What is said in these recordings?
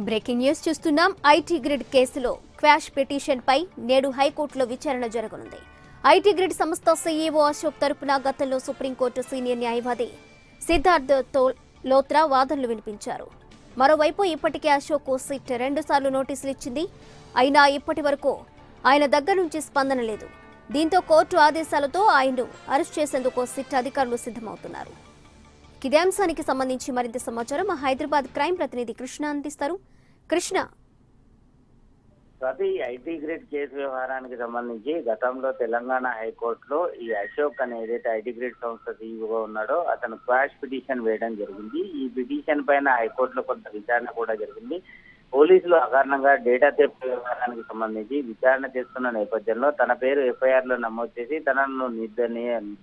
Breaking news చూస్తున్నాం. IT grid కేసులో quash petition పై నేడు హైకోర్టులో విచారణ జరగనుంది. ఐటీ గ్రిడ్ సంస్థ సీఈఓ అశోక్ తరపున గతంలో సుప్రీంకోర్టు సీనియర్ న్యాయవాది సిద్ధార్థ్ లోత్రా వాదనలు వినిపించారు. మరోవైపు ఇప్పటికే అశోక్ సిట్ 2 సార్లు నోటీసులు ఇచ్చింది. అయినా ఇప్పటి వరకు ఆయన దగ్గర నుంచి స్పందన లేదు. దీంతో కోర్టు ఆదేశాలతో ఆయన్ను అరెస్ట్ చేసేందుకు సిట్ అధికారులు సిద్ధమవుతున్నారు. ఇదే అంశానికి సంబంధించి మరింత సమాచారం మా హైదరాబాద్ క్రైమ్ ప్రతినిధి కృష్ణ అందిస్తారు. కృష్ణ, ప్రతి ఐటీ గ్రిడ్ కేసు వ్యవహారానికి సంబంధించి గతంలో తెలంగాణ హైకోర్టులో ఈ అశోక్ అనే ఏదైతే ఐటీ గ్రిడ్ సంస్థ సీఈఓగా ఉన్నాడో అతను క్వాష్ పిటిషన్ వేయడం జరిగింది. ఈ పిటిషన్ పైన హైకోర్టులో కొంత విచారణ కూడా జరిగింది. పోలీసులు అకారణంగా డేటా థెఫ్ట్ వ్యవహారానికి సంబంధించి విచారణ చేస్తున్న నేపథ్యంలో తన పేరు ఎఫ్ఐఆర్ లో నమోదు చేసి తనను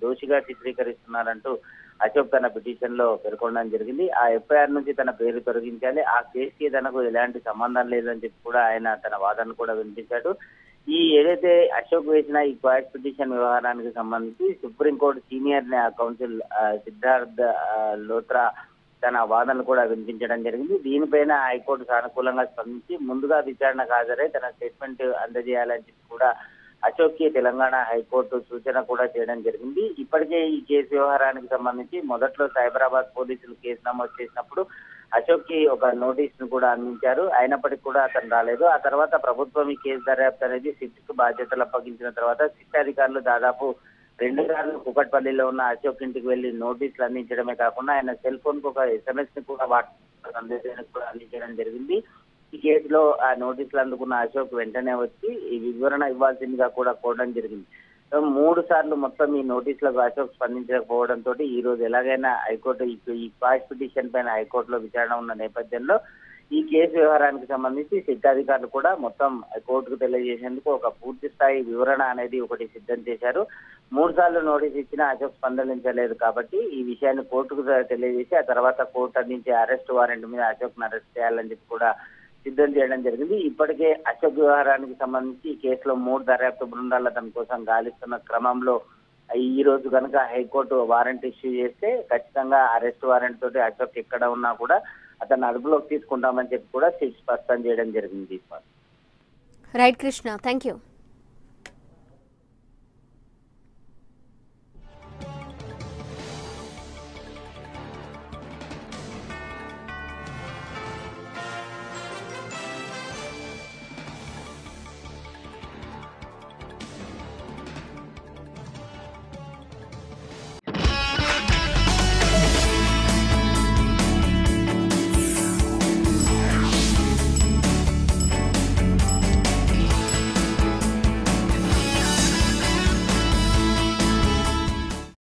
దోషిగా చిత్రీకరిస్తున్నారంటూ అశోక్ తన పిటిషన్ లో పేర్కొనడం జరిగింది. ఆ ఎఫ్ఐఆర్ నుంచి తన పేరు తొలగించాలి, ఆ కేసుకి తనకు ఎలాంటి సంబంధం లేదని చెప్పి కూడా ఆయన తన వాదన కూడా వినిపించాడు. ఈ ఏదైతే అశోక్ వేసిన ఈ క్వాష్ పిటిషన్ వ్యవహారానికి సంబంధించి supreme court senior council Siddharth Luthra తన వాదనలు కూడా వినిపించడం జరిగింది. దీనిపైన హైకోర్టు సానుకూలంగా స్పందించి ముందుగా విచారణకు హాజరై తన స్టేట్మెంట్ అందజేయాలని చెప్పి కూడా అశోక్ కి తెలంగాణ హైకోర్టు సూచన కూడా చేయడం జరిగింది. ఇప్పటికే ఈ కేసు వ్యవహారానికి సంబంధించి మొదట్లో సైబరాబాద్ పోలీసులు కేసు నమోదు చేసినప్పుడు అశోక్ కి ఒక నోటీస్ ను కూడా అందించారు. అయినప్పటికీ కూడా అతను రాలేదు. ఆ తర్వాత ప్రభుత్వం ఈ కేసు దర్యాప్తు అనేది సిట్ కు బాధ్యతలు అప్పగించిన తర్వాత సిట్ అధికారులు దాదాపు 2 సార్లు కుకట్పల్లిలో ఉన్న అశోక్ ఇంటికి వెళ్లి నోటీసులు అందించడమే కాకుండా ఆయన సెల్ ఫోన్ కు ఒక SMS ని కూడా వాట్సాప్ సందేశానికి కూడా అందించడం జరిగింది. ఈ కేసులో ఆ నోటీసులు అందుకున్న అశోక్ వెంటనే వచ్చి ఈ వివరణ ఇవ్వాల్సిందిగా కూడా కోరడం జరిగింది. 3 సార్లు మొత్తం ఈ నోటీసులకు అశోక్ స్పందించకపోవడంతో ఈ రోజు ఎలాగైనా హైకోర్టు ఈ క్వాష్ పిటిషన్ పైన హైకోర్టులో విచారణ ఉన్న నేపథ్యంలో ఈ కేసు వ్యవహారానికి సంబంధించి సిట్ అధికారులు కూడా మొత్తం కోర్టుకు తెలియజేసేందుకు ఒక పూర్తి స్థాయి వివరణ అనేది ఒకటి సిద్ధం చేశారు. 3 సార్లు నోటీస్ ఇచ్చినా అశోక్ స్పందించలేదు కాబట్టి ఈ విషయాన్ని కోర్టుకు తెలియజేసి ఆ తర్వాత కోర్టు అందించే అరెస్ట్ వారెంట్ మీద అశోక్ ను అరెస్ట్ చేయాలని చెప్పి కూడా సిద్ధం చేయడం జరిగింది. ఇప్పటికే అశోక్ వ్యవహారానికి సంబంధించి ఈ కేసులో 3 దర్యాప్తు బృందాలు అతని కోసం గాలిస్తున్న క్రమంలో ఈ రోజు కనుక హైకోర్టు వారెంట్ ఇష్యూ చేస్తే ఖచ్చితంగా అరెస్ట్ వారెంట్ తోటి అశోక్ ఎక్కడ ఉన్నా కూడా అతను అదుపులోకి తీసుకుంటామని చెప్పి కూడా స్పష్టం చేయడం జరిగింది. Right Krishna, thank you.